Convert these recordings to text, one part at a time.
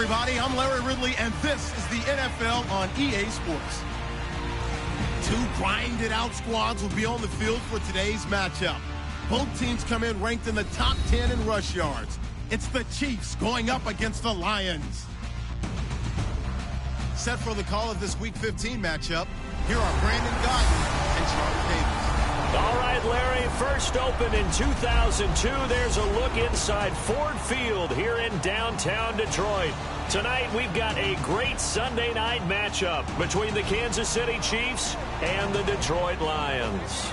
everybody. I'm Larry Ridley, and this is the NFL on EA Sports. Two grinded-out squads will be on the field for today's matchup. Both teams come in ranked in the top 10 in rush yards. It's the Chiefs going up against the Lions. Set for the call of this Week 15 matchup, here are Brandon Gaudin and Charles Davis. All right, Larry, first opened in 2002. There's a look inside Ford Field here in downtown Detroit. Tonight, we've got a great Sunday night matchup between the Kansas City Chiefs and the Detroit Lions.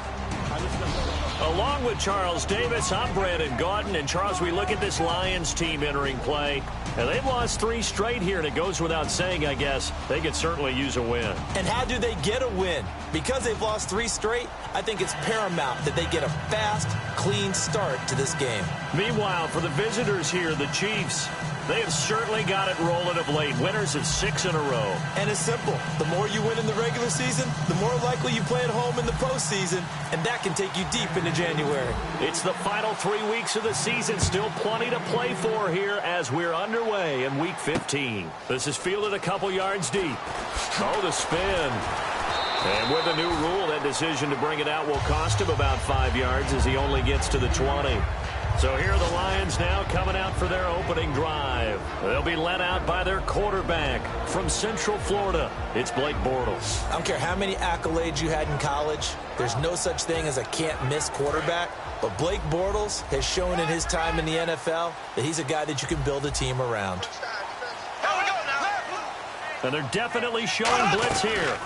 Along with Charles Davis, I'm Brandon Gaudin. And Charles, we look at this Lions team entering play. And they've lost 3 straight here, and it goes without saying, I guess, they could certainly use a win. And how do they get a win? Because they've lost 3 straight, I think it's paramount that they get a fast, clean start to this game. Meanwhile, for the visitors here, the Chiefs, they have certainly got it rolling of late. Winners of 6 in a row. And it's simple. The more you win in the regular season, the more likely you play at home in the postseason, and that can take you deep into January. It's the final 3 weeks of the season. Still plenty to play for here as we're underway in Week 15. This is fielded a couple yards deep. Oh, the spin. And with a new rule, that decision to bring it out will cost him about 5 yards as he only gets to the 20. So here are the Lions now coming out for their opening drive. They'll be led out by their quarterback from Central Florida. It's Blake Bortles. I don't care how many accolades you had in college. There's no such thing as a can't-miss quarterback. But Blake Bortles has shown in his time in the NFL that he's a guy that you can build a team around. And they're definitely showing blitz here.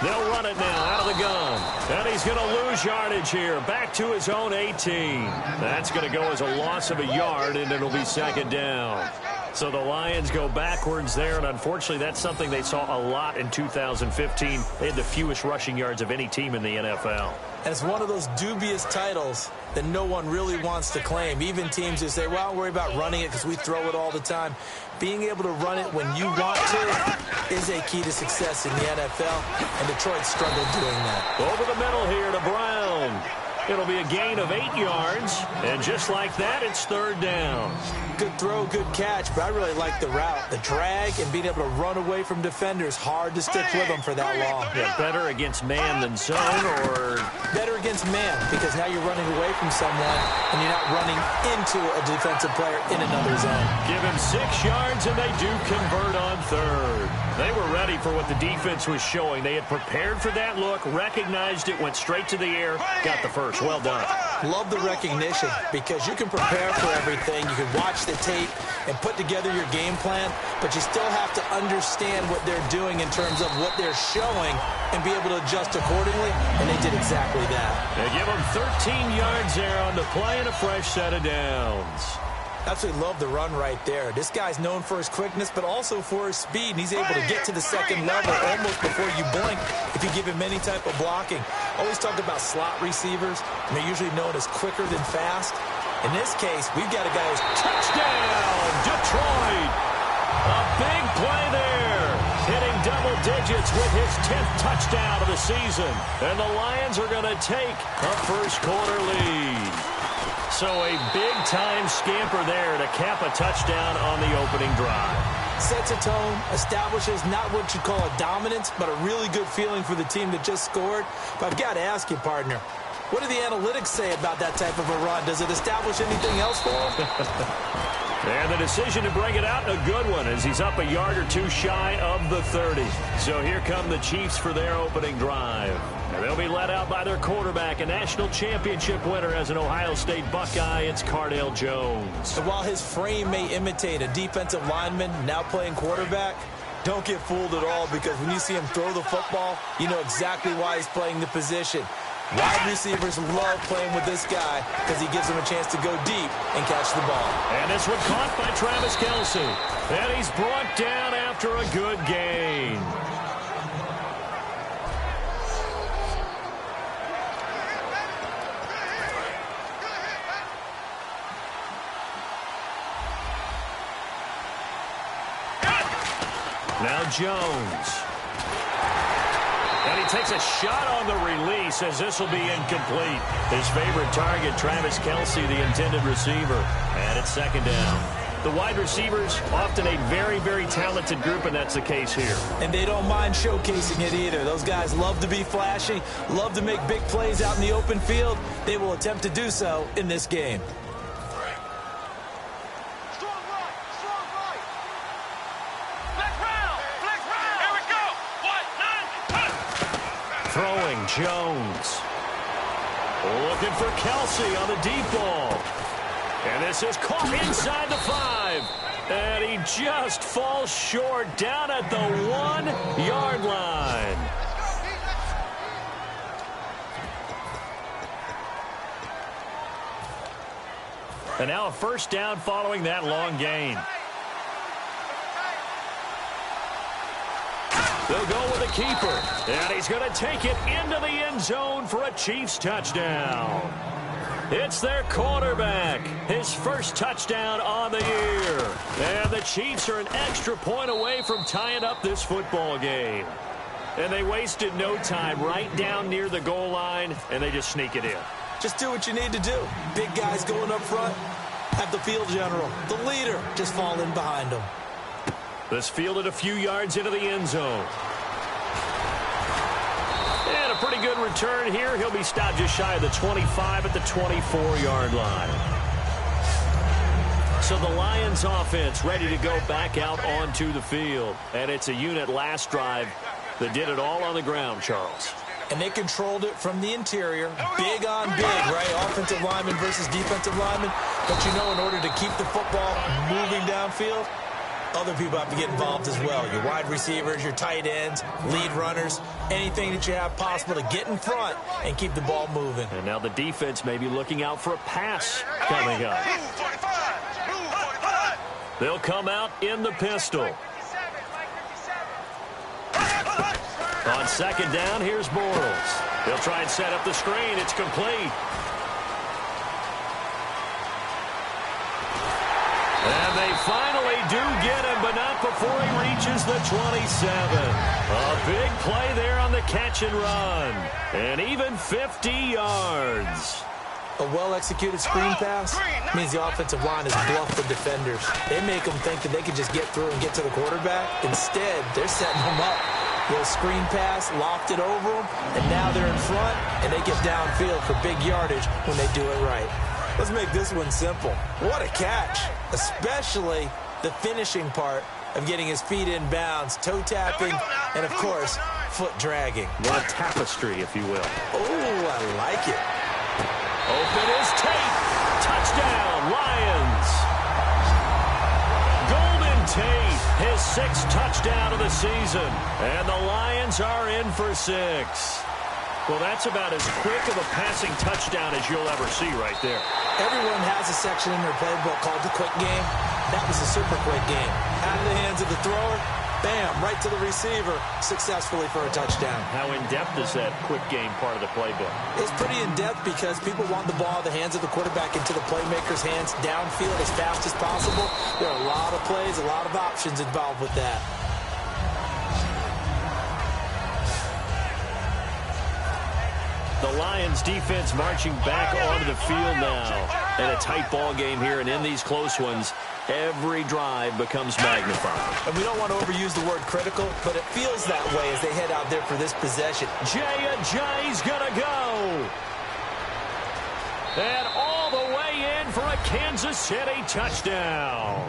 They'll run it now out of the gun. And he's going to lose yardage here. Back to his own 18. That's going to go as a loss of a yard, and it'll be second down. So the Lions go backwards there, and unfortunately that's something they saw a lot in 2015. They had the fewest rushing yards of any team in the NFL. And it's one of those dubious titles that no one really wants to claim. Even teams who say, well, don't worry about running it because we throw it all the time. Being able to run it when you want to is a key to success in the NFL, and Detroit struggled doing that. Over the middle here to Brown. It'll be a gain of 8 yards, and just like that, it's third down. Good throw, good catch, but I really like the route. The drag and being able to run away from defenders, hard to stick with them for that long. Yeah, better against man than zone, or? Better against man, because now you're running away from someone, and you're not running into a defensive player in another zone. Give him 6 yards, and they do convert on third. They were ready for what the defense was showing. They had prepared for that look, recognized it, went straight to the air, got the first. Well done. Love the recognition, because you can prepare for everything. You can watch the tape and put together your game plan, but you still have to understand what they're doing in terms of what they're showing and be able to adjust accordingly, and they did exactly that. They give them 13 yards there on the play and a fresh set of downs. Absolutely love the run right there. This guy's known for his quickness, but also for his speed, and he's able to get to the second level almost before you blink if you give him any type of blocking. Always talk about slot receivers, and they're usually known as quicker than fast. In this case, we've got a guy who's touchdown, Detroit. A big play there, hitting double digits with his 10th touchdown of the season. And the Lions are going to take a first-quarter lead. So a big-time scamper there to cap a touchdown on the opening drive. Sets a tone, establishes not what you call a dominance, but a really good feeling for the team that just scored. But I've got to ask you, partner, what do the analytics say about that type of a run? Does it establish anything else for him? And the decision to bring it out, a good one, as he's up a yard or two shy of the 30. So here come the Chiefs for their opening drive. And they'll be led out by their quarterback, a national championship winner as an Ohio State Buckeye. It's Cardale Jones. And while his frame may imitate a defensive lineman now playing quarterback, don't get fooled at all, because when you see him throw the football, you know exactly why he's playing the position. Wide receivers love playing with this guy because he gives them a chance to go deep and catch the ball. And this one caught by Travis Kelce. And he's brought down after a good gain. Now Jones. And he takes a shot on the release as this will be incomplete. His favorite target, Travis Kelce, the intended receiver. And it's second down. The wide receivers, often a very, very talented group, and that's the case here. And they don't mind showcasing it either. Those guys love to be flashy, love to make big plays out in the open field. They will attempt to do so in this game. Throwing Jones. Looking for Kelsey on the deep ball. And this is caught inside the 5. And he just falls short down at the 1-yard line. And now a first down following that long gain. They'll go with a keeper. And he's going to take it into the end zone for a Chiefs touchdown. It's their quarterback. His first touchdown on the year. And the Chiefs are an extra point away from tying up this football game. And they wasted no time right down near the goal line, and they just sneak it in. Just do what you need to do. Big guys going up front. Have the field general, the leader, just fall in behind them. This fielded a few yards into the end zone. And a pretty good return here. He'll be stopped just shy of the 25 at the 24-yard line. So the Lions offense ready to go back out onto the field. And it's a unit last drive that did it all on the ground, Charles. And they controlled it from the interior. Big on big, right? Offensive lineman versus defensive lineman. But you know, in order to keep the football moving downfield, other people have to get involved as well. Your wide receivers, your tight ends, lead runners, anything that you have possible to get in front and keep the ball moving. And now the defense may be looking out for a pass coming up. They'll come out in the pistol. On second down, here's Bortles. They'll try and set up the screen. It's complete. And they finally do get him, but not before he reaches the 27. A big play there on the catch and run. And even 50 yards. A well-executed screen pass means the offensive line has bluffed the defenders. They make them think that they can just get through and get to the quarterback. Instead, they're setting them up. Little screen pass, locked it over them, and now they're in front, and they get downfield for big yardage when they do it right. Let's make this one simple. What a catch, especially the finishing part of getting his feet in bounds, toe tapping, and, of course, foot dragging. What a tapestry, if you will. Oh, I like it. Open is Tate. Touchdown, Lions. Golden Tate, his 6th touchdown of the season. And the Lions are in for 6. Well, that's about as quick of a passing touchdown as you'll ever see right there. Everyone has a section in their playbook called the quick game. That was a super quick game. Out of the hands of the thrower, bam, right to the receiver, successfully for a touchdown. How in-depth is that quick game part of the playbook? It's pretty in-depth because people want the ball in the hands of the quarterback into the playmaker's hands downfield as fast as possible. There are a lot of plays, a lot of options involved with that. The Lions defense marching back onto the field now. And a tight ball game here, and in these close ones, every drive becomes magnified. And we don't want to overuse the word critical, but it feels that way as they head out there for this possession. Jay Ajayi's gonna go. And all the way in for a Kansas City touchdown.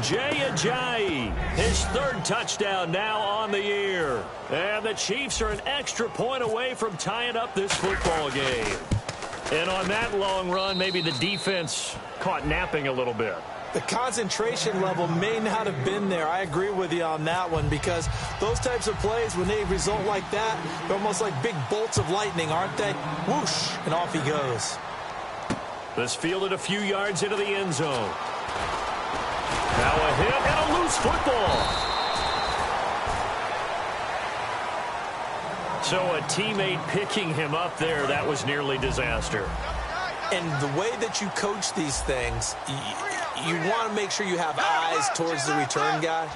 Jay Ajayi, his 3rd touchdown now on the year. And the Chiefs are an extra point away from tying up this football game. And on that long run, maybe the defense caught napping a little bit. The concentration level may not have been there. I agree with you on that one because those types of plays, when they result like that, they're almost like big bolts of lightning, aren't they? Whoosh, and off he goes. This fielded a few yards into the end zone. Now a hit and a loose football. So a teammate picking him up there, that was nearly disaster. And the way that you coach these things, you want to make sure you have eyes towards the return guy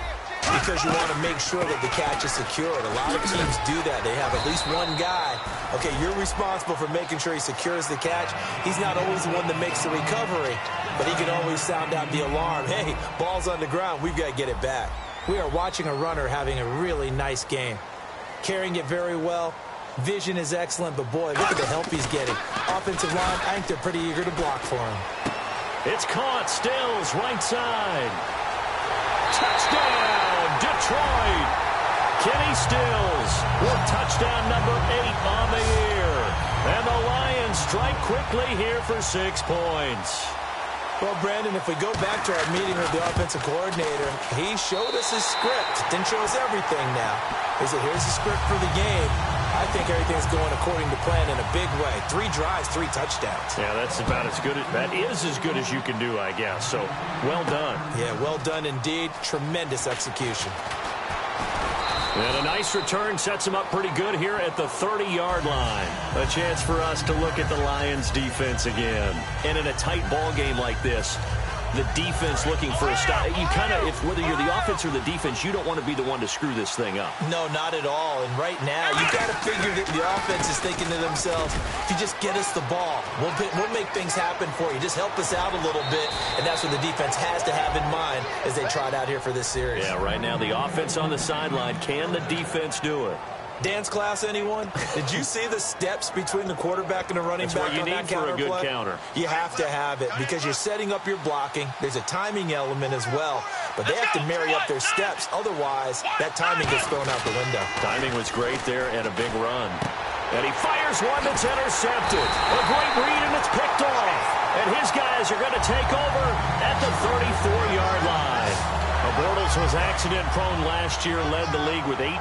because you want to make sure that the catch is secured. A lot of teams do that. They have at least one guy Okay, you're responsible for making sure he secures the catch. He's not always the one that makes the recovery, but he can always sound out the alarm. Hey, ball's on the ground. We've got to get it back. We are watching a runner having a really nice game. Carrying it very well. Vision is excellent, but boy, look at the help he's getting. Offensive line, I think they're pretty eager to block for him. It's caught. Stills, right side. Touchdown, Detroit. Kenny Stills with touchdown number 8 on the year. And the Lions strike quickly here for 6 points. Well, Brandon, if we go back to our meeting with the offensive coordinator, he showed us his script. Didn't show us everything now. He said, here's the script for the game. I think everything's going according to plan in a big way. 3 drives, 3 touchdowns. Yeah, that's about as good. That is as good as you can do, I guess. So, well done. Yeah, well done indeed. Tremendous execution. And a nice return sets him up pretty good here at the 30-yard line. A chance for us to look at the Lions' defense again. And in a tight ball game like this, the defense looking for a stop. You kind of, whether you're the offense or the defense, you don't want to be the one to screw this thing up. No, not at all. And right now, you've got to figure that the offense is thinking to themselves, if you just get us the ball, we'll make things happen for you. Just help us out a little bit. And that's what the defense has to have in mind as they trot out here for this series. Yeah, right now, the offense on the sideline. Can the defense do it? Dance class, anyone? Did you see the steps between the quarterback and the running back on that counter play? That's what you need for a good counter. You have to have it because you're setting up your blocking. There's a timing element as well, but they have to marry up their steps. Otherwise, that timing gets thrown out the window. Timing was great there and a big run. And he fires one that's intercepted. A great read, and it's picked off. And his guys are going to take over at the 34-yard line. Bortles was accident-prone last year, led the league with 18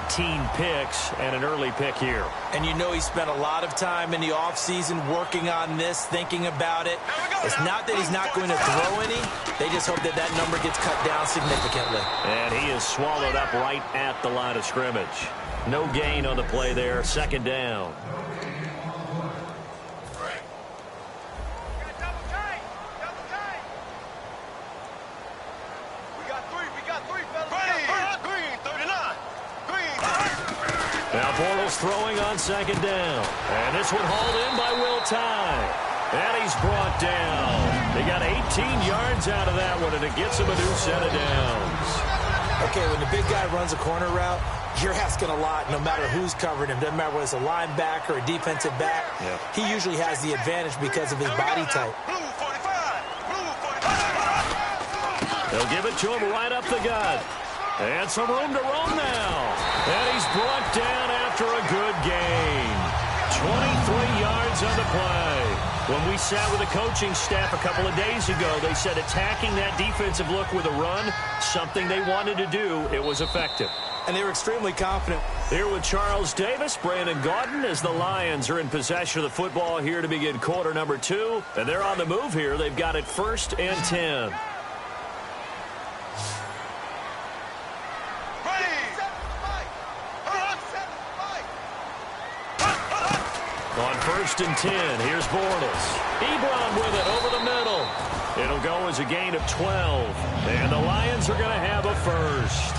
picks and an early pick here. And you know he spent a lot of time in the offseason working on this, thinking about it. It's not that he's not going to throw any. They just hope that that number gets cut down significantly. And he is swallowed up right at the line of scrimmage. No gain on the play there, 2nd down. Now Bortles throwing on 2nd down. And this one hauled in by Will Tye. And he's brought down. They got 18 yards out of that one, and it gets him a new set of downs. Okay, when the big guy runs a corner route, you're asking a lot no matter who's covering him. Doesn't matter whether it's a linebacker or a defensive back. Yeah. He usually has the advantage because of his body type. They'll give it to him right up the gut. And some room to roam now. And he's brought down after a good gain. 23 yards on the play. When we sat with the coaching staff a couple of days ago, they said attacking that defensive look with a run, something they wanted to do, it was effective. And they were extremely confident. Here with Charles Davis, Brandon Gaudin, as the Lions are in possession of the football here to begin quarter number 2. And they're on the move here. They've got it 1st and 10. On 1st and 10, here's Bortles. Ebron with it over the middle. It'll go as a gain of 12. And the Lions are going to have a first.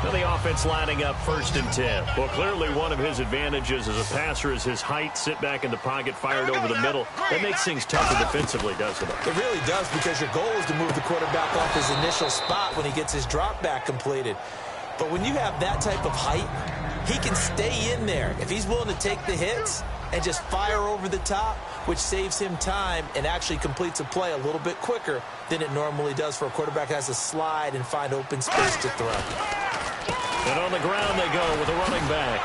Now the offense lining up 1st and 10. Well, clearly one of his advantages as a passer is his height. Sit back in the pocket, fired over the middle. That makes things tougher defensively, doesn't it? It really does, because your goal is to move the quarterback off his initial spot when he gets his drop back completed. But when you have that type of height, he can stay in there. If he's willing to take the hits and just fire over the top, which saves him time and actually completes a play a little bit quicker than it normally does for a quarterback who has to slide and find open space to throw. And on the ground they go with a running back.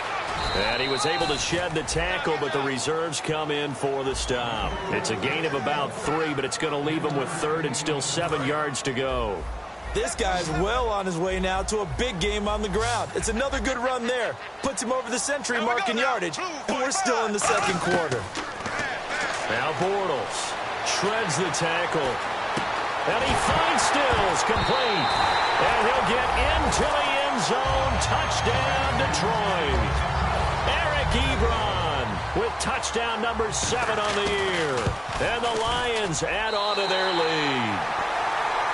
And he was able to shed the tackle, but the reserves come in for the stop. It's a gain of about 3, but it's going to leave him with 3rd and still 7 yards to go. This guy's well on his way now to a big game on the ground. It's another good run there. Puts him over the century mark in yardage, and we're still in the 2nd quarter. Now Bortles shreds the tackle. And he finds Stills complete. And he'll get into the end zone. Touchdown, Detroit. Eric Ebron with touchdown number 7 on the year. And the Lions add on to their lead.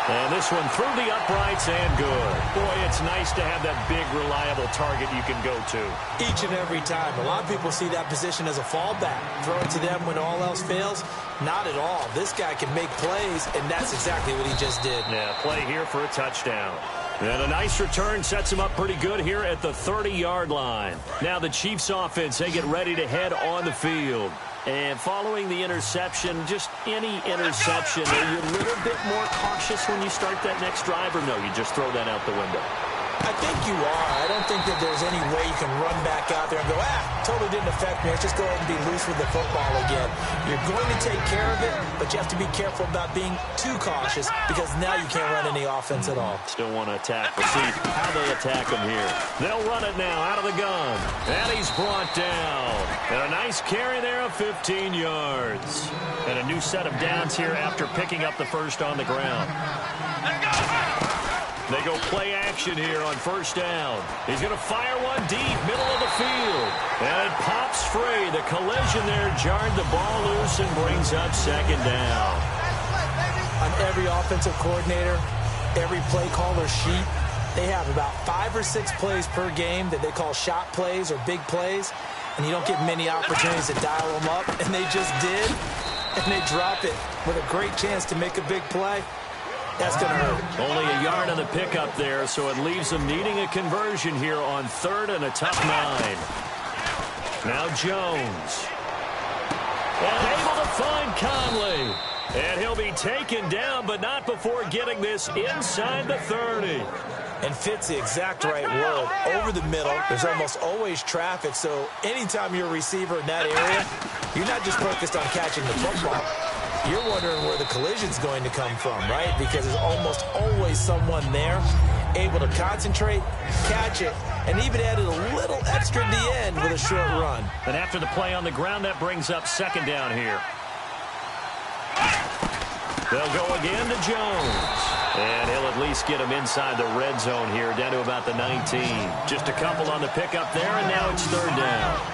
And this one through the uprights and good. Boy, it's nice to have that big, reliable target you can go to. Each and every time. A lot of people see that position as a fallback. Throw it to them when all else fails. Not at all. This guy can make plays, and that's exactly what he just did. Yeah, play here for a touchdown. And a nice return sets him up pretty good here at the 30-yard line. Now the Chiefs offense, they get ready to head on the field. And following the interception, just any interception, are you a little bit more cautious when you start that next drive, or no, you just throw that out the window? I think you are. I don't think that there's any way you can run back out there and go, totally didn't affect me. Let's just go ahead and be loose with the football again. You're going to take care of it, but you have to be careful about being too cautious because now you can't run any offense at all. Still want to attack. We'll see how they attack him here. They'll run it now out of the gun. And he's brought down. And a nice carry there of 15 yards. And a new set of downs here after picking up the first on the ground. They go play action here on first down. He's going to fire one deep, middle of the field. And it pops free. The collision there jarred the ball loose and brings up second down. On every offensive coordinator, every play caller sheet, they have about 5 or 6 plays per game that they call shot plays or big plays. And you don't get many opportunities to dial them up. And they just did. And they drop it with a great chance to make a big play. That's going to hurt. Only a yard on the pickup there, so it leaves them needing a conversion here on 3rd and a tough 9. Now Jones. And able to find Conley. And he'll be taken down, but not before getting this inside the 30. And fits the exact right word. Over the middle, there's almost always traffic, so anytime you're a receiver in that area, you're not just focused on catching the football. You're wondering where the collision's going to come from, right? Because there's almost always someone there able to concentrate, catch it, and even added a little extra at the end with a short run. And after the play on the ground, that brings up second down here. They'll go again to Jones. And he'll at least get him inside the red zone here, down to about the 19. Just a couple on the pickup there, and now it's 3rd down.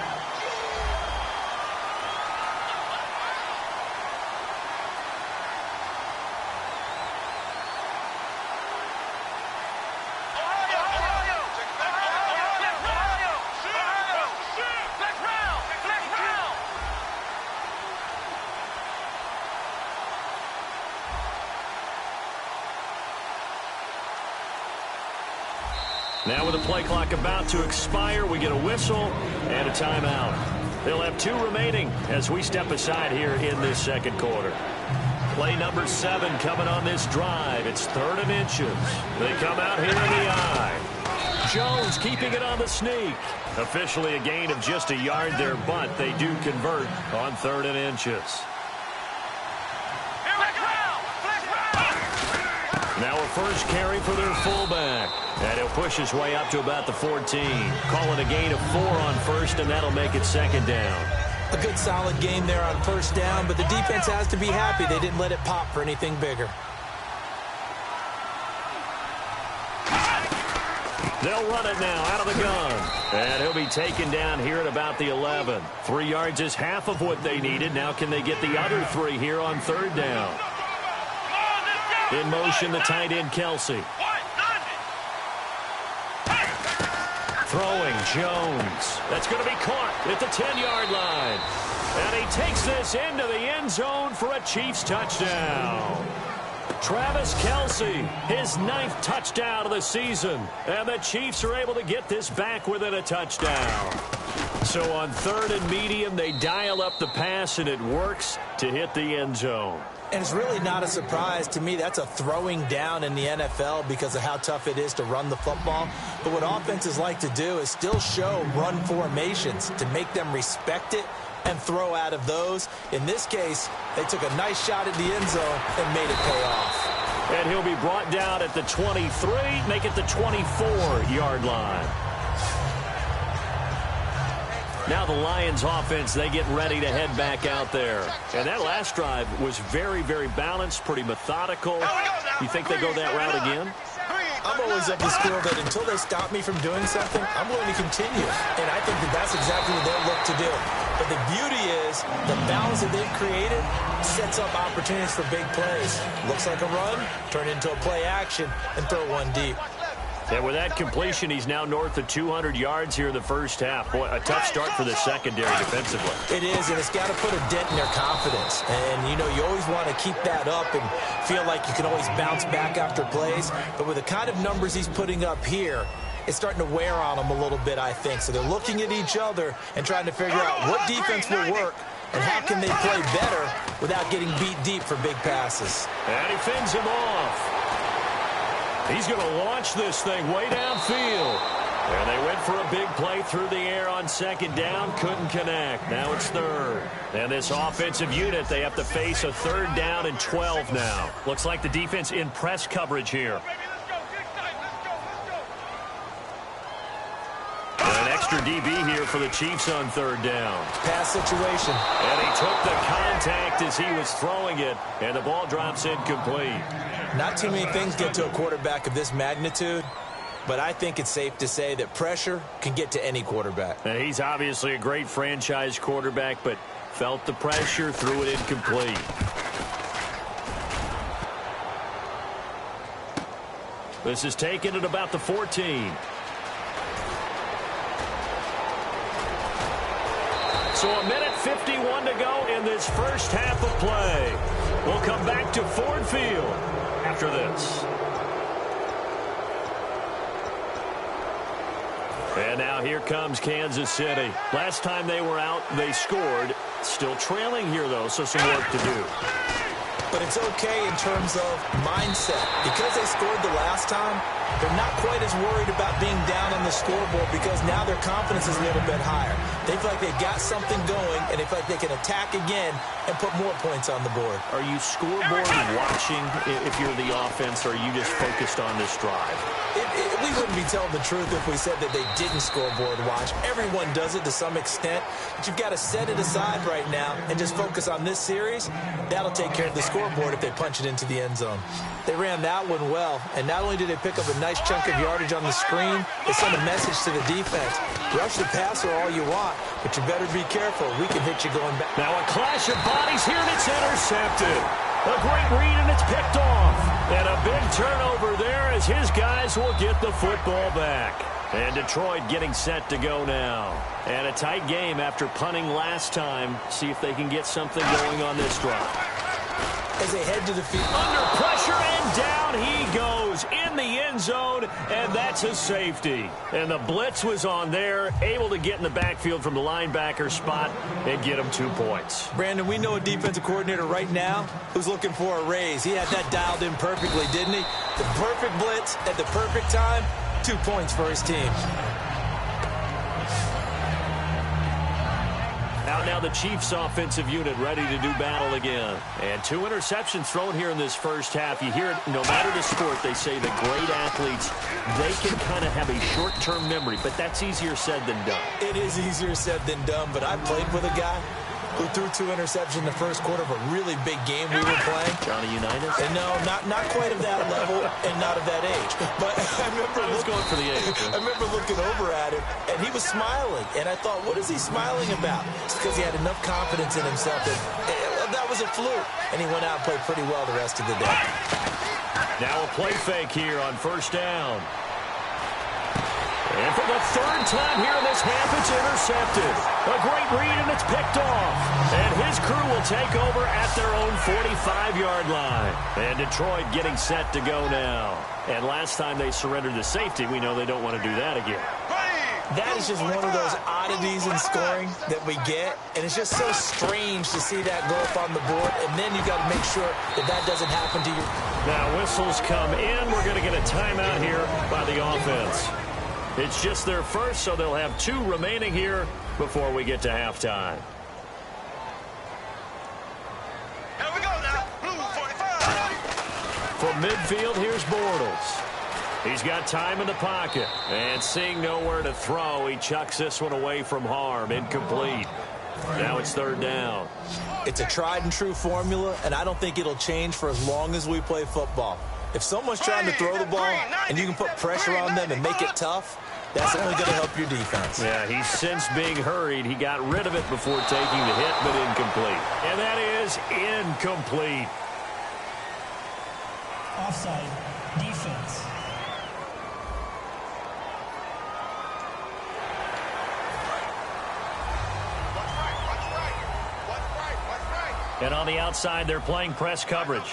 Now with the play clock about to expire, we get a whistle and a timeout. They'll have 2 remaining as we step aside here in this second quarter. Play number 7 coming on this drive. It's 3rd and inches. They come out here in the eye. Jones keeping it on the sneak. Officially a gain of just a yard there, but they do convert on 3rd and inches. Now a first carry for their fullback. And he'll push his way up to about the 14. Call it a gain of 4 on first, and that'll make it 2nd down. A good solid game there on first down, but the defense has to be happy they didn't let it pop for anything bigger. They'll run it now out of the gun. And he'll be taken down here at about the 11. 3 yards is half of what they needed. Now can they get the other 3 here on 3rd down? In motion, the tight end, Kelsey. Throwing, Jones. That's going to be caught at the 10-yard line. And he takes this into the end zone for a Chiefs touchdown. Travis Kelce, his 9th touchdown of the season. And the Chiefs are able to get this back within a touchdown. So on 3rd and medium, they dial up the pass, and it works to hit the end zone. And it's really not a surprise to me. That's a throwing down in the NFL because of how tough it is to run the football. But what offenses like to do is still show run formations to make them respect it and throw out of those. In this case, they took a nice shot at the end zone and made it pay off. And he'll be brought down at the 23, make it the 24-yard line. Now the Lions offense, they get ready to head back out there. And that last drive was very, very balanced, pretty methodical. You think they go that route again? I'm always of the school that until they stop me from doing something, I'm going to continue. And I think that that's exactly what they'll look to do. But the beauty is the balance that they've created sets up opportunities for big plays. Looks like a run, turn into a play action, and throw one deep. And with that completion, he's now north of 200 yards here in the first half. Boy, a tough start for the secondary defensively. It is, and it's got to put a dent in their confidence. And, you know, you always want to keep that up and feel like you can always bounce back after plays. But with the kind of numbers he's putting up here, it's starting to wear on them a little bit, I think. So they're looking at each other and trying to figure out what defense will work and how can they play better without getting beat deep for big passes. And he fins him off. He's going to launch this thing way downfield. And they went for a big play through the air on second down. Couldn't connect. Now it's third. And this offensive unit, they have to face a third down and 12 now. Looks like the defense in press coverage here. An extra DB here for the Chiefs on third down. Pass situation. And he took the contact as he was throwing it. And the ball drops incomplete. Not too many things get to a quarterback of this magnitude, but I think it's safe to say that pressure can get to any quarterback. And he's obviously a great franchise quarterback, but felt the pressure, threw it incomplete. This is taken at about the 14. So a minute 51 to go in this first half of play. We'll come back to Ford Field after this. And now here comes Kansas City. Last time they were out, they scored. Still trailing here, though, so some work to do. But it's okay in terms of mindset. Because they scored the last time, they're not quite as worried about being down on the scoreboard because now their confidence is a little bit higher. They feel like they've got something going, and they feel like they can attack again and put more points on the board. Are you scoreboard watching if you're the offense, or are you just focused on this drive? We wouldn't be telling the truth if we said that they didn't scoreboard watch. Everyone does it to some extent, but you've got to set it aside right now and just focus on this series. That'll take care of the scoreboard if they punch it into the end zone. They ran that one well, and not only did they pick up a nice chunk of yardage on the screen, they sent a message to the defense. Rush the passer all you want, but you better be careful. We can hit you going back. Now a clash of bodies here, and it's intercepted. A great read, and it's picked off. And a big turnover there as his guys will get the football back. And Detroit getting set to go now. And a tight game after punting last time. See if they can get something going on this drive. As they head to the field. Under pressure, and down he goes in the end zone, and that's a safety. And the blitz was on there, able to get in the backfield from the linebacker spot and get him 2 points. Brandon, we know a defensive coordinator right now who's looking for a raise. He had that dialed in perfectly, didn't he? The perfect blitz at the perfect time, 2 points for his team. Out now the Chiefs offensive unit ready to do battle again. And 2 interceptions thrown here in this first half. You hear it, no matter the sport, they say the great athletes, they can kind of have a short-term memory, but that's easier said than done. It is easier said than done, but I played with a guy who threw 2 interceptions in the first quarter of a really big game we were playing. Johnny Unitas? And no, not quite of that level and not of that age. But I remember going for the age. I remember looking over at him, and he was smiling. And I thought, what is he smiling about? It's because he had enough confidence in himself that was a fluke. And he went out and played pretty well the rest of the day. Now a play fake here on first down. And for the third time here in this half, it's intercepted. A great read, and it's picked off. And his crew will take over at their own 45-yard line. And Detroit getting set to go now. And last time they surrendered the safety, we know they don't want to do that again. That is just one of those oddities in scoring that we get. And it's just so strange to see that go up on the board. And then you got to make sure that that doesn't happen to you. Now whistles come in. We're going to get a timeout here by the offense. It's just their first, so they'll have 2 remaining here before we get to halftime. Here we go now. Blue 45. From midfield, here's Bortles. He's got time in the pocket. And seeing nowhere to throw, he chucks this one away from harm. Incomplete. Now it's third down. It's a tried and true formula, and I don't think it'll change for as long as we play football. If someone's trying to throw the ball and you can put pressure on them and make it tough, that's only going to help your defense. Yeah, he's since being hurried. He got rid of it before taking the hit, but incomplete. And that is incomplete. Offside, defense. And on the outside, they're playing press coverage.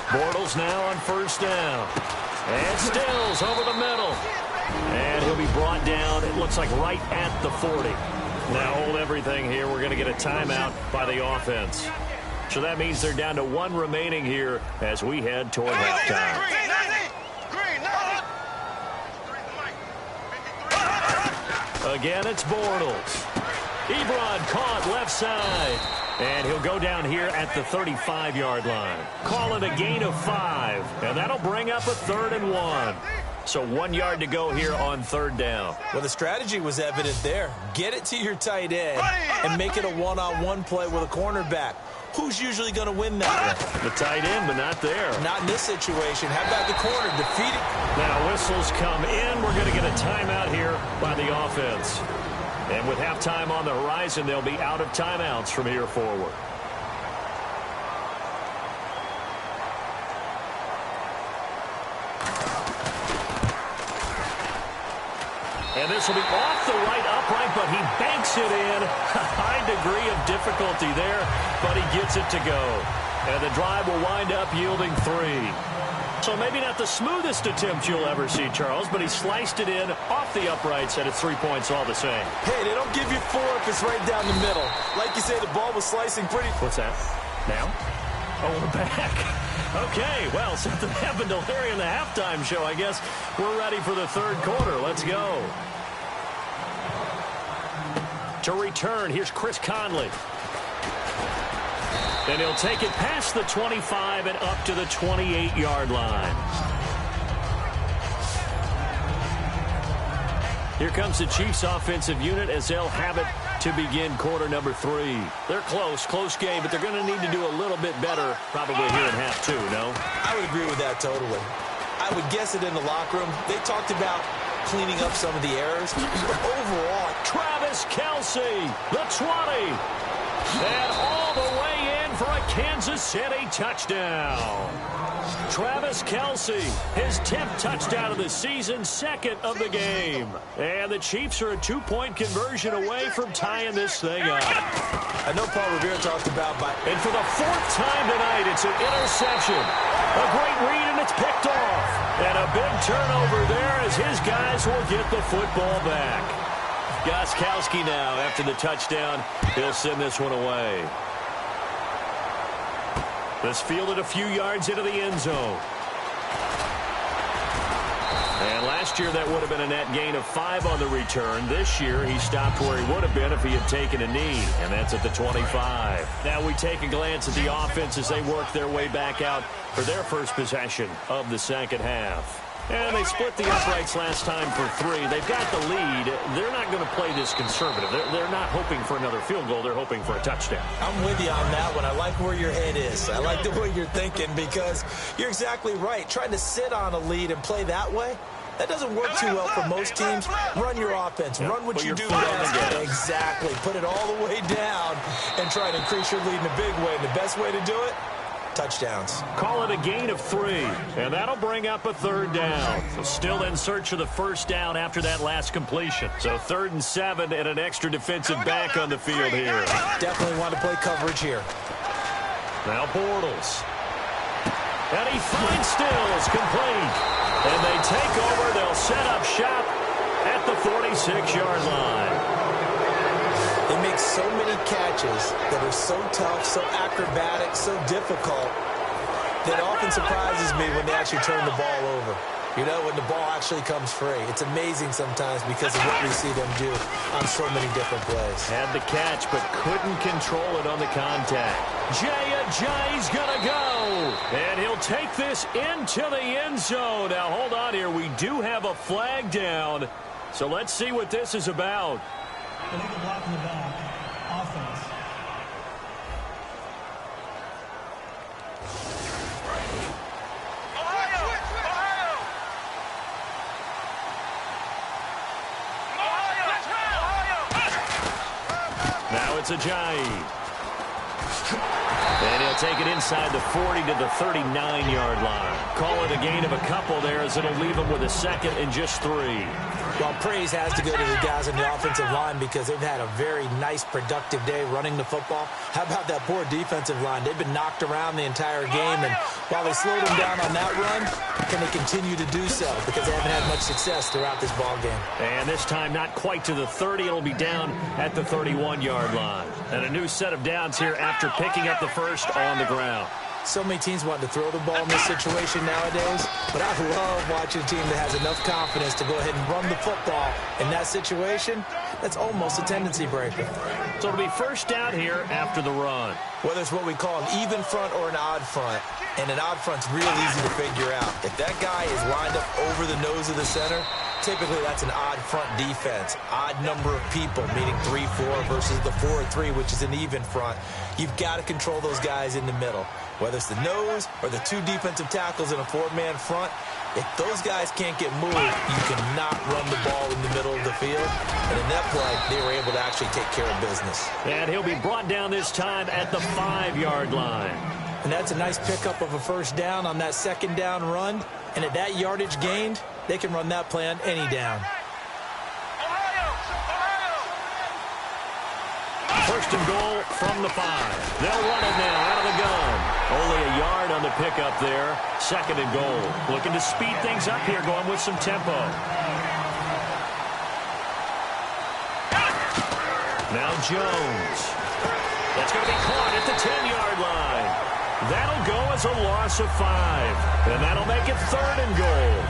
Bortles now on first down. And Stills over the middle. And he'll be brought down, it looks like, right at the 40. Now hold everything here. We're going to get a timeout by the offense. So that means they're down to one remaining here as we head toward halftime. Again, it's Bortles. Ebron caught left side. And he'll go down here at the 35-yard line. Call it a gain of 5. And that'll bring up a 3rd and 1. So 1 yard to go here on 3rd down. Well, the strategy was evident there. Get it to your tight end and make it a one-on-one play with a cornerback. Who's usually going to win that one? The tight end, but not there. Not in this situation. How about the corner? Defeat it. Now whistles come in. We're going to get a timeout here by the offense. And with halftime on the horizon, they'll be out of timeouts from here forward. And this will be off the right upright, but he banks it in. A high degree of difficulty there, but he gets it to go. And the drive will wind up yielding 3. So maybe not the smoothest attempt you'll ever see, Charles, but he sliced it in off the uprights, and it's 3 points all the same. Hey, they don't give you 4 if it's right down the middle. Like you say, the ball was slicing pretty... What's that? Now? Oh, we're back. Okay, well, something happened to Larry in the halftime show. I guess we're ready for the 3rd quarter. Let's go. To return, here's Chris Conley. And he'll take it past the 25 and up to the 28-yard line. Here comes the Chiefs offensive unit as they'll have it to begin quarter number 3. They're close game, but they're going to need to do a little bit better probably here in half 2, no? I would agree with that totally. I would guess it in the locker room. They talked about cleaning up some of the errors, but overall, Travis Kelce, the 20, and all the way in for a Kansas City touchdown. Travis Kelce, his 10th touchdown of the season, 2nd of the game. And the Chiefs are a 2-point conversion away from tying this thing up. I know Paul Revere talked about... And for the 4th time tonight, it's an interception. A great read, and it's picked off. And a big turnover there as his guys will get the football back. Gostkowski now, after the touchdown, he'll send this one away. This fielded a few yards into the end zone. And last year, that would have been a net gain of 5 on the return. This year, he stopped where he would have been if he had taken a knee, and that's at the 25. Now we take a glance at the offense as they work their way back out for their first possession of the 2nd half. And they split the uprights last time for 3. They've got the lead. They're not going to play this conservative. They're not hoping for another field goal. They're hoping for a touchdown. I'm with you on that one. I like where your head is. I like the way you're thinking because you're exactly right. Trying to sit on a lead and play that way, that doesn't work too well for most teams. Run your offense. Run what you do best. Exactly. Put it all the way down and try to increase your lead in a big way. And the best way to do it? Touchdowns. Call it a gain of 3, and that'll bring up a 3rd down. So still in search of the 1st down after that last completion. So 3rd and 7 and an extra defensive back on the field here. Definitely want to play coverage here. Now Bortles. And he finds Stills complete. And they take over. They'll set up shop at the 46-yard line. They make so many catches that are so tough, so acrobatic, so difficult, that often surprises me when they actually turn the ball over. You know, when the ball actually comes free. It's amazing sometimes because of what we see them do on so many different plays. Had the catch, but couldn't control it on the contact. Jay's going to go. And he'll take this into the end zone. Now, hold on here. We do have a flag down. So let's see what this is about. Illegal block in the back. Offense. Now it's Ajayi. And he'll take it inside the 40 to the 39-yard line. Call it a gain of a couple there as it'll leave him with a second and just 3. Well, praise has to go to the guys on the offensive line because they've had a very nice, productive day running the football. How about that poor defensive line? They've been knocked around the entire game, and while they slowed them down on that run, can they continue to do so because they haven't had much success throughout this ball game. And this time not quite to the 30. It'll be down at the 31-yard line. And a new set of downs here after picking up the first on the ground. So many teams want to throw the ball in this situation nowadays, but I love watching a team that has enough confidence to go ahead and run the football in that situation. That's almost a tendency breaker. So it'll be first down here after the run. Whether it's what we call an even front or an odd front, and an odd front's real easy to figure out. If that guy is lined up over the nose of the center, typically that's an odd front defense. Odd number of people, meaning 3-4 versus the 4-3, which is an even front. You've got to control those guys in the middle. Whether it's the nose or the 2 defensive tackles in a 4-man front, if those guys can't get moved, you cannot run the ball in the middle of the field. And in that play, they were able to actually take care of business. And he'll be brought down this time at the 5-yard line. And that's a nice pickup of a first down on that second down run. And at that yardage gained, they can run that play on any down. First and goal from the 5. They'll run it now out of the gun. Only a yard on the pickup there. Second and goal. Looking to speed things up here, going with some tempo. Now Jones. That's going to be caught at the 10-yard line. That'll go as a loss of 5. And that'll make it third and goal.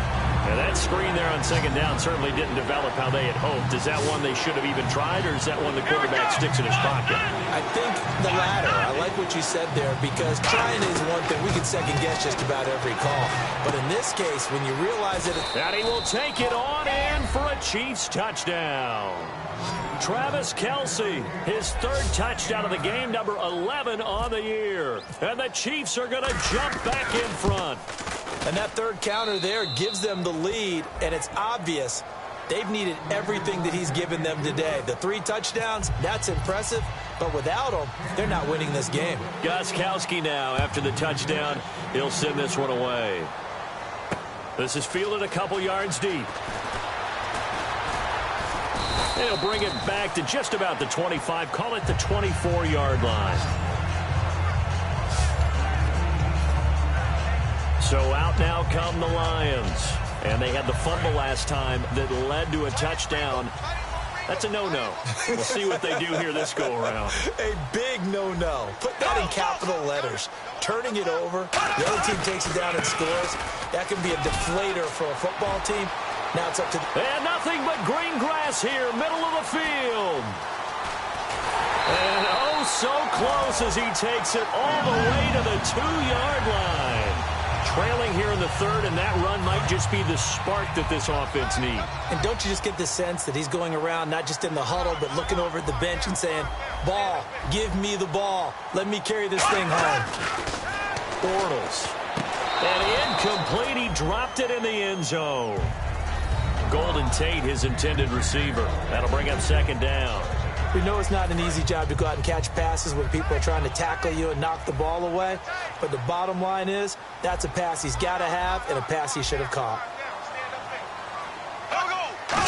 And that screen there on second down certainly didn't develop how they had hoped. Is that one they should have even tried, or is that one the quarterback sticks in his pocket? I think the latter. I like what you said there because trying is one thing. We can second-guess just about every call. But in this case, when you realize that And he will take it on and for a Chiefs touchdown. Travis Kelce, his third touchdown of the game, number 11 on the year. And the Chiefs are going to jump back in front. And that third counter there gives them the lead, and it's obvious they've needed everything that he's given them today. The 3 touchdowns, that's impressive, but without him, they're not winning this game. Gostkowski now, after the touchdown, he'll send this one away. This is fielded a couple yards deep. They'll bring it back to just about the 25, call it the 24-yard line. So out now come the Lions. And they had the fumble last time that led to a touchdown. That's a no-no. We'll see what they do here this go-around. A big no-no. Put that in capital letters. Turning it over, the other team takes it down and scores. That can be a deflator for a football team. Now it's up to... And nothing but green grass here, middle of the field. And oh, so close as he takes it all the way to the 2-yard line. Trailing here in the third, and that run might just be the spark that this offense needs. And don't you just get the sense that he's going around, not just in the huddle, but looking over at the bench and saying, ball, give me the ball. Let me carry this thing home. Bortles. And incomplete. He dropped it in the end zone. Golden Tate, his intended receiver. That'll bring up second down. We know it's not an easy job to go out and catch passes when people are trying to tackle you and knock the ball away. But the bottom line is, that's a pass he's got to have and a pass he should have caught.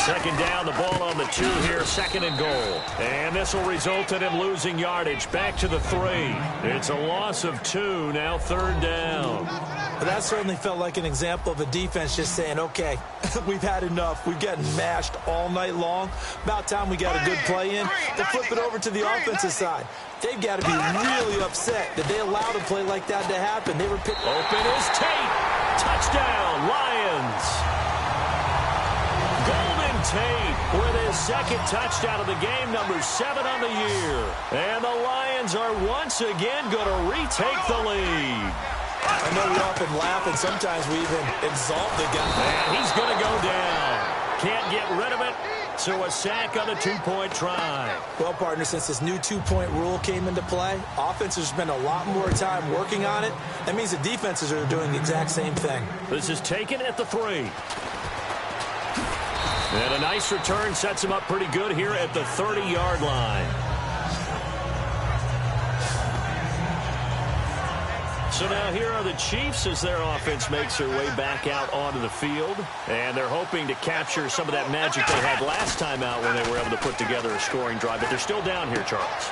Second down, the ball on the 2 here, second and goal. And this will result in him losing yardage. Back to the 3. It's a loss of 2, now third down. But that certainly felt like an example of a defense just saying, okay, we've had enough. We've gotten mashed all night long. About time we got a good play in. They'll flip it over to the offensive side. They've got to be really upset that they allowed a play like that to happen. They were picked. Open is Tate. Touchdown, Lions. Golden Tate with his second touchdown of the game, number 7 on the year. And the Lions are once again going to retake the lead. I know we often laugh, and sometimes we even exalt the guy. And he's going to go down. Can't get rid of it. So a sack on the two-point try. Well, partner, since this new two-point rule came into play, offenses spend a lot more time working on it. That means the defenses are doing the exact same thing. This is taken at the 3. And a nice return sets him up pretty good here at the 30-yard line. So now here are the Chiefs as their offense makes their way back out onto the field. And they're hoping to capture some of that magic they had last time out when they were able to put together a scoring drive. But they're still down here, Charles.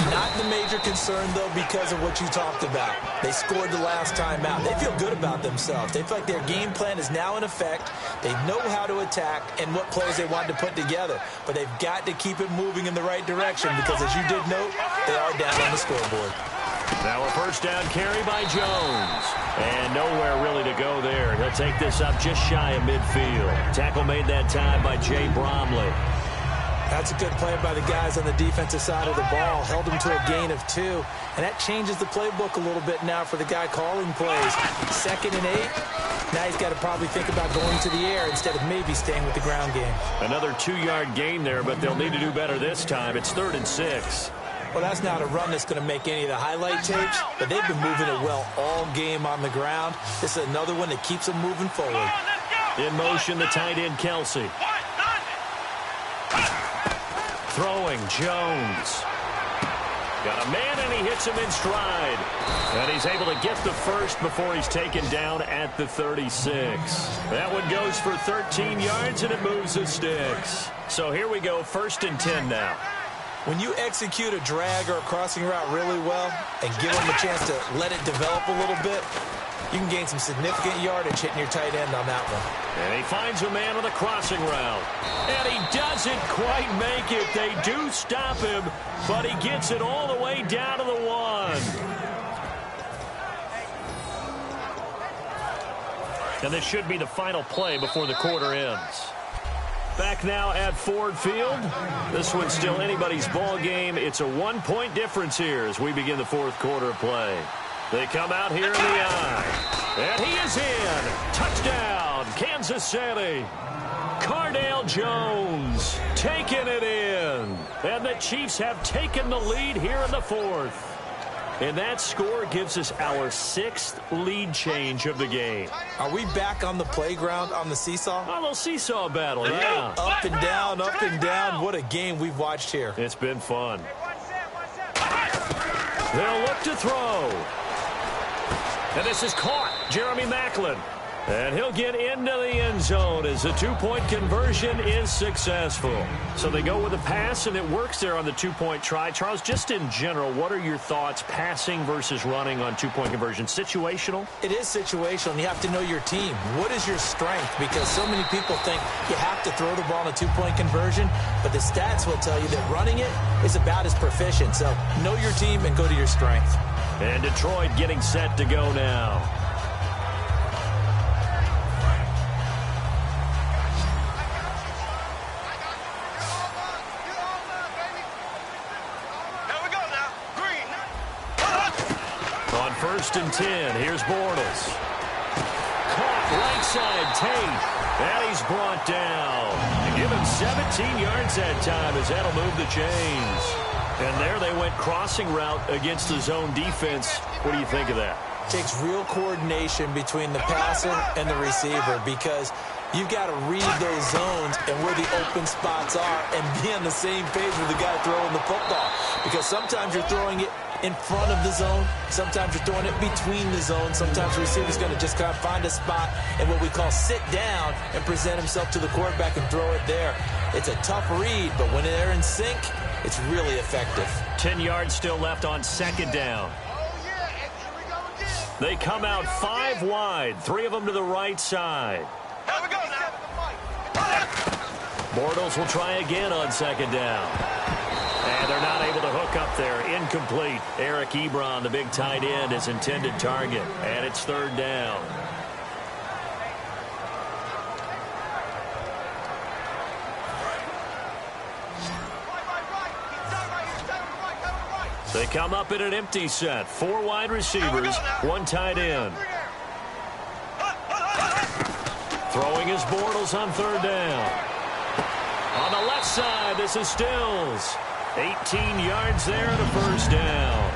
Not the major concern, though, because of what you talked about. They scored the last time out. They feel good about themselves. They feel like their game plan is now in effect. They know how to attack and what plays they want to put together. But they've got to keep it moving in the right direction because, as you did note, they are down on the scoreboard. Now a first down carry by Jones. And nowhere really to go there. He'll take this up just shy of midfield. Tackle made that time by Jay Bromley. That's a good play by the guys on the defensive side of the ball. Held him to a gain of 2. And that changes the playbook a little bit now for the guy calling plays. 2nd and 8. Now he's got to probably think about going to the air instead of maybe staying with the ground game. Another 2-yard gain there, but they'll need to do better this time. It's 3rd and 6. Well, that's not a run that's going to make any of the highlight tapes, but they've been moving it well all game on the ground. This is another one that keeps them moving forward. In motion, the tight end, Kelsey. Throwing, Jones. Got a man, and he hits him in stride. And he's able to get the first before he's taken down at the 36. That one goes for 13 yards, and it moves the sticks. So here we go, 1st and 10 now. When you execute a drag or a crossing route really well and give them a chance to let it develop a little bit, you can gain some significant yardage hitting your tight end on that one. And he finds a man on the crossing route. And he doesn't quite make it. They do stop him, but he gets it all the way down to the 1. And this should be the final play before the quarter ends. Back now at Ford Field. This one's still anybody's ball game. It's a 1-point difference here as we begin the 4th quarter of play. They come out here in the I. And he is in. Touchdown, Kansas City. Cardale Jones taking it in. And the Chiefs have taken the lead here in the 4th. And that score gives us our 6th lead change of the game. Are we back on the playground on the seesaw? A little seesaw battle, yeah. Up and down, up and down. What a game we've watched here. It's been fun. They'll look to throw. And this is caught. Jeremy Maclin. And he'll get into the end zone as the 2-point conversion is successful. So they go with a pass, and it works there on the 2-point try. Charles, just in general, what are your thoughts passing versus running on 2-point conversion? Situational? It is situational, and you have to know your team. What is your strength? Because so many people think you have to throw the ball in a 2-point conversion, but the stats will tell you that running it is about as proficient. So know your team and go to your strength. And Detroit getting set to go now. On 1st and 10, here's Bortles. Caught right side, Tate. And he's brought down. Give him 17 yards that time as that'll move the chains. And there they went crossing route against the zone defense. What do you think of that? Takes real coordination between the passer and the receiver because you've got to read those zones and where the open spots are and be on the same page with the guy throwing the football. Because sometimes you're throwing it in front of the zone. Sometimes you're throwing it between the zones. Sometimes the receiver's going to just kind of find a spot and what we call sit down and present himself to the quarterback and throw it there. It's a tough read, but when they're in sync, it's really effective. 10 yards still left on 2nd down. They come out 5 wide, 3 of them to the right side. Here we go now. Bortles will try again on 2nd down. And they're not able to hook up there. Incomplete. Eric Ebron, the big tight end, is intended target. And it's 3rd down. They come up in an empty set. 4 wide receivers, 1 tight end. Throwing his Bortles on 3rd down. On the left side, this is Stills. 18 yards there and a first down.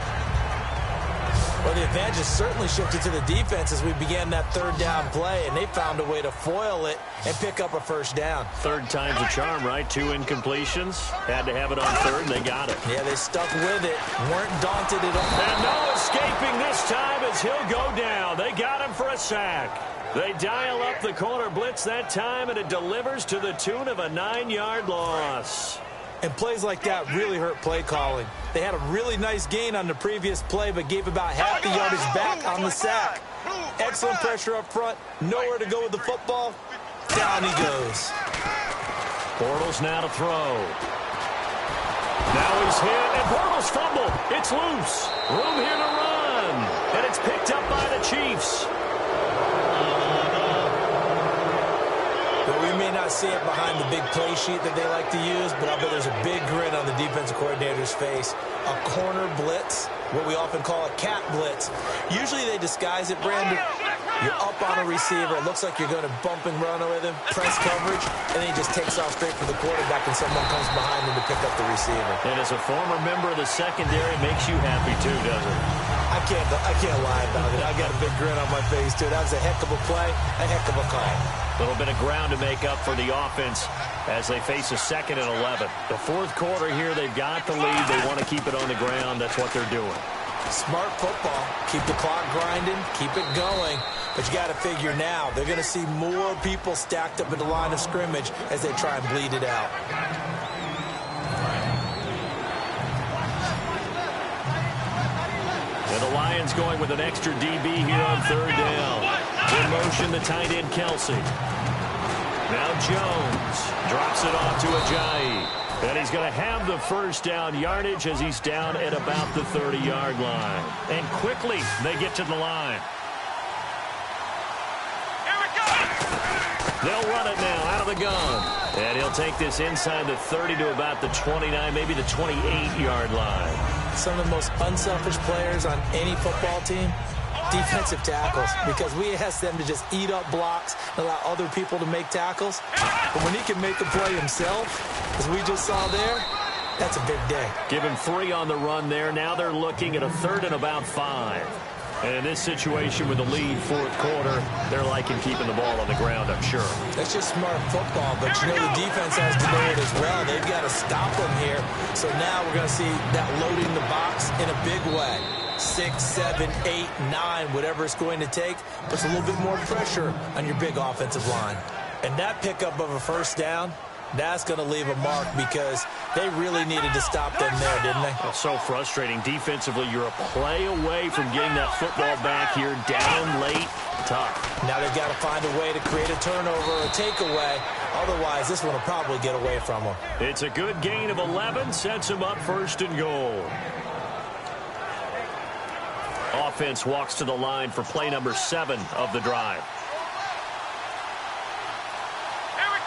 Well, the advantage has certainly shifted to the defense as we began that third down play, and they found a way to foil it and pick up a first down. Third time's a charm, right? 2 incompletions. Had to have it on third, and they got it. Yeah, they stuck with it. Weren't daunted at all. And no escaping this time as he'll go down. They got him for a sack. They dial up the corner blitz that time, and it delivers to the tune of a 9-yard loss. And plays like that really hurt play calling. They had a really nice gain on the previous play, but gave about half the yardage back on the sack. Excellent pressure up front. Nowhere to go with the football. Down he goes. Bortles now to throw. Now he's hit, and Bortles fumble. It's loose. Room here to run. And it's picked up by the Chiefs. Well, we may not see it behind the big play sheet that they like to use, but I bet there's a big grin on the defensive coordinator's face. A corner blitz, what we often call a cat blitz. Usually they disguise it, Brandon. You're up on a receiver. It looks like you're going to bump and run with him, press coverage, and then he just takes off straight for the quarterback and someone comes behind him to pick up the receiver. And as a former member of the secondary, makes you happy too, doesn't it? I can't lie about it. I got a big grin on my face, too. That was a heck of a play, a heck of a call. A little bit of ground to make up for the offense as they face a 2nd and 11. The fourth quarter here, they've got the lead. They want to keep it on the ground. That's what they're doing. Smart football. Keep the clock grinding. Keep it going. But you got to figure now, they're going to see more people stacked up at the line of scrimmage as they try and bleed it out. And the Lions going with an extra DB here on third down. In motion, the tight end, Kelsey. Now Jones drops it off to Ajayi. And he's going to have the first down yardage as he's down at about the 30-yard line. And quickly, they get to the line. Here we go! They'll run it now out of the gun. And he'll take this inside the 30 to about the 29, maybe the 28-yard line. Some of the most unselfish players on any football team, defensive tackles, because we ask them to just eat up blocks and allow other people to make tackles. But when he can make a play himself, as we just saw there, that's a big day. Give him 3 on the run there. Now they're looking at a 3rd and about 5. And in this situation with the lead, fourth quarter, they're liking keeping the ball on the ground, I'm sure. That's just smart football, but you know the defense has to know it as well. They've got to stop them here. So now we're going to see that loading the box in a big way. 6, 7, 8, 9, whatever it's going to take, puts a little bit more pressure on your big offensive line. And that pickup of a first down, that's going to leave a mark because they really needed to stop them there, didn't they? Oh, so frustrating. Defensively, you're a play away from getting that football back here. Down late, tough. Now they've got to find a way to create a turnover or a takeaway. Otherwise, this one will probably get away from them. It's a good gain of 11. Sets them up 1st and goal. Offense walks to the line for play number 7 of the drive.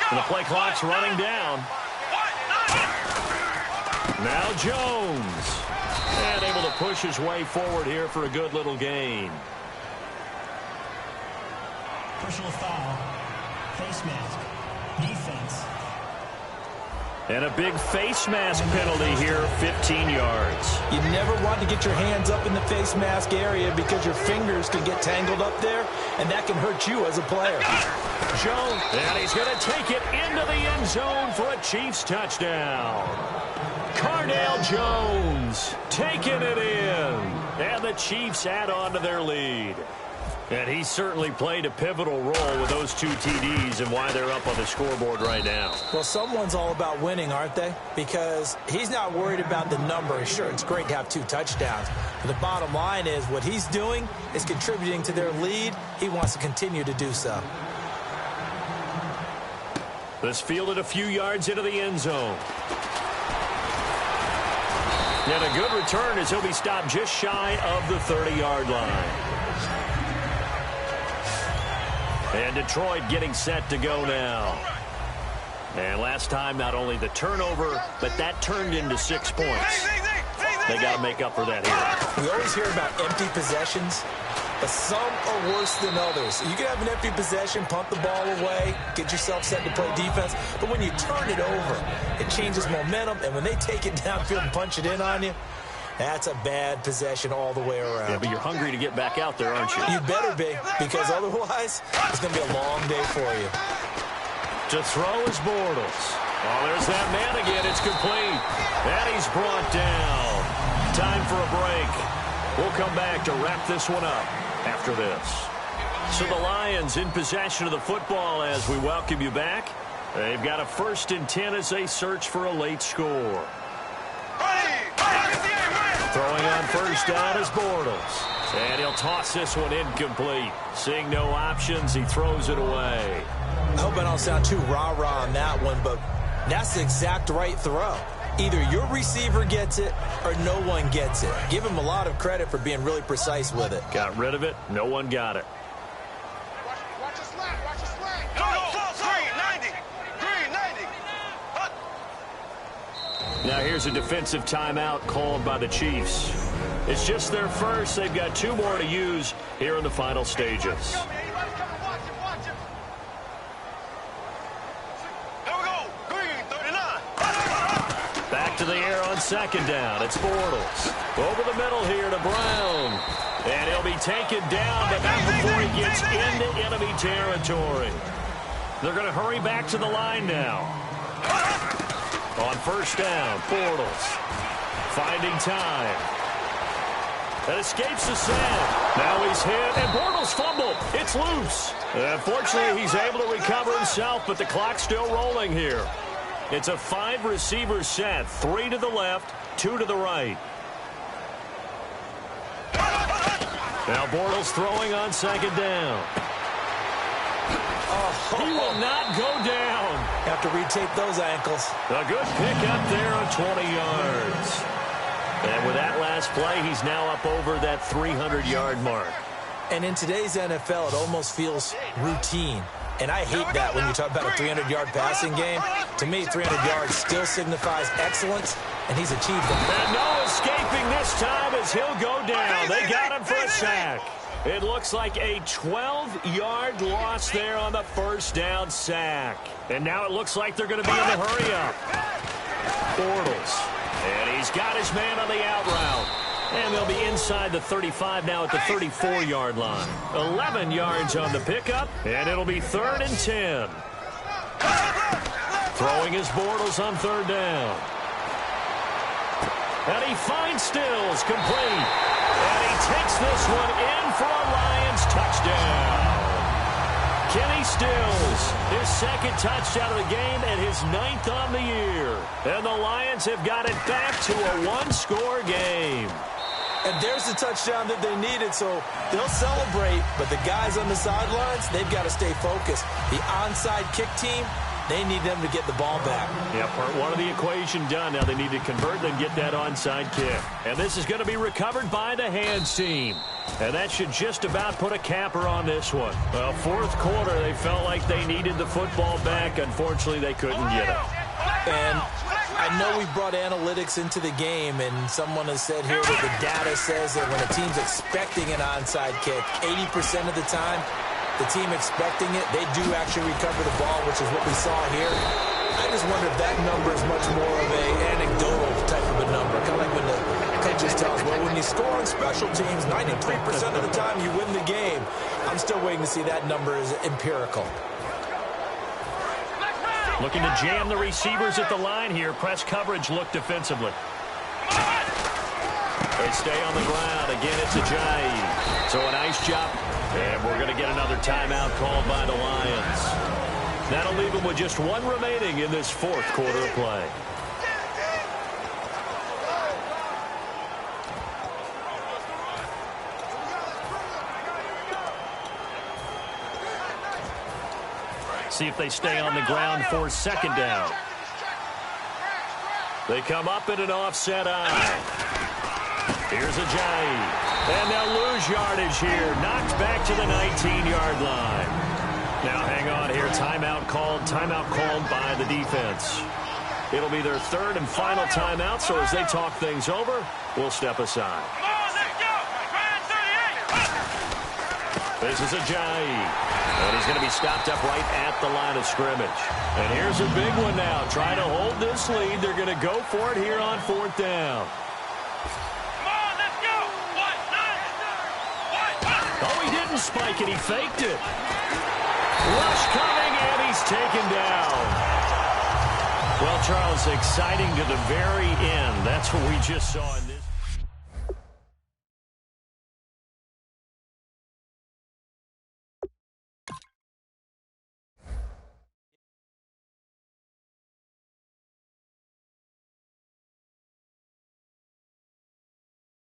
And the play clock's running down. Now Jones. And able to push his way forward here for a good little gain. Personal foul. Face mask. Defense. And a big face mask penalty here, 15 yards. You never want to get your hands up in the face mask area because your fingers can get tangled up there, and that can hurt you as a player. Jones, and he's going to take it into the end zone for a Chiefs touchdown. Cardale Jones taking it in. And the Chiefs add on to their lead. And he certainly played a pivotal role with those 2 TDs and why they're up on the scoreboard right now. Well, someone's all about winning, aren't they? Because he's not worried about the number. Sure, it's great to have 2 touchdowns. But the bottom line is what he's doing is contributing to their lead. He wants to continue to do so. This fielded a few yards into the end zone. And a good return as he'll be stopped just shy of the 30-yard line. And Detroit getting set to go now. And last time, not only the turnover, but that turned into 6 points. They got to make up for that here. We always hear about empty possessions. but some are worse than others. You can have an empty possession, pump the ball away, get yourself set to play defense, but when you turn it over, it changes momentum, and when they take it downfield and punch it in on you, that's a bad possession all the way around. Yeah, but you're hungry to get back out there, aren't you? You better be, because otherwise, it's going to be a long day for you. To throw is Bortles. Oh, there's that man again. It's complete. And he's brought down. Time for a break. We'll come back to wrap this one up after this. So the Lions in possession of the football as we welcome you back. They've got a 1st and 10 as they search for a late score. Throwing on first down is Bortles. And he'll toss this one incomplete. Seeing no options, he throws it away. I hope I don't sound too rah-rah on that one, but that's the exact right throw. Either your receiver gets it or no one gets it. Give him a lot of credit for being really precise with it. Got rid of it. No one got it. Watch the slack. Watch the slack. Green 90. Green 90. Now here's a defensive timeout called by the Chiefs. It's just their first. They've got 2 more to use here in the final stages. To the air on 2nd down. It's Bortles. Over the middle here to Brown. And he'll be taken down, but not before he gets into enemy territory. They're going to hurry back to the line now. On 1st down, Bortles. Finding time. And escapes the sack. Now he's hit, and Bortles fumbled. It's loose. Unfortunately, he's able to recover himself, but the clock's still rolling here. It's a 5-receiver set, 3 to the left, 2 to the right. Now Bortles throwing on 2nd down. He will not go down. Have to retake those ankles. A good pick up there on 20 yards. And with that last play, he's now up over that 300-yard mark. And in today's NFL, it almost feels routine. And I hate that when you talk about a 300-yard passing game. To me, 300 yards still signifies excellence, and he's achieved it. And no escaping this time as he'll go down. They got him for a sack. It looks like a 12-yard loss there on the 1st down sack. And now it looks like they're going to be in the hurry-up. Bortles. And he's got his man on the out route. And they'll be inside the 35 now at the 34-yard line. 11 yards on the pickup, and it'll be 3rd and 10. Throwing his Bortles on 3rd down. And he finds Stills, complete. And he takes this one in for a Lions touchdown. Kenny Stills, his 2nd touchdown of the game and his 9th on the year. And the Lions have got it back to a 1-score game. And there's the touchdown that they needed, so they'll celebrate. But the guys on the sidelines, they've got to stay focused. The onside kick team, they need them to get the ball back. Yeah, part 1 of the equation done. Now they need to convert and get that onside kick. And this is going to be recovered by the hands team. And that should just about put a capper on this one. Well, 4th quarter, they felt like they needed the football back. Unfortunately, they couldn't get it. And I know we brought analytics into the game, and someone has said here that the data says that when a team's expecting an onside kick, 80% of the time, the team expecting it, they do actually recover the ball, which is what we saw here. I just wonder if that number is much more of an anecdotal type of a number. Kind of like when the coaches tell us, well, when you score on special teams, 93% of the time you win the game. I'm still waiting to see that number is empirical. Looking to jam the receivers at the line here. Press coverage look defensively. They stay on the ground. Again, it's Ajayi. So a nice job. And we're going to get another timeout called by the Lions. That'll leave them with just 1 remaining in this 4th quarter of play. See if they stay on the ground for 2nd down. They come up in an offset eye. Here's Ajayi. And they'll lose yardage here. Knocked back to the 19-yard line. Now hang on here. Timeout called by the defense. It'll be their 3rd and final timeout, so as they talk things over, we'll step aside. This is Ajayi. And he's going to be stopped up right at the line of scrimmage. And here's a big one now. Trying to hold this lead. They're going to go for it here on 4th down. Come on, let's go. Oh, he didn't spike it. He faked it. Rush coming, and he's taken down. Well, Charles, exciting to the very end. That's what we just saw in this.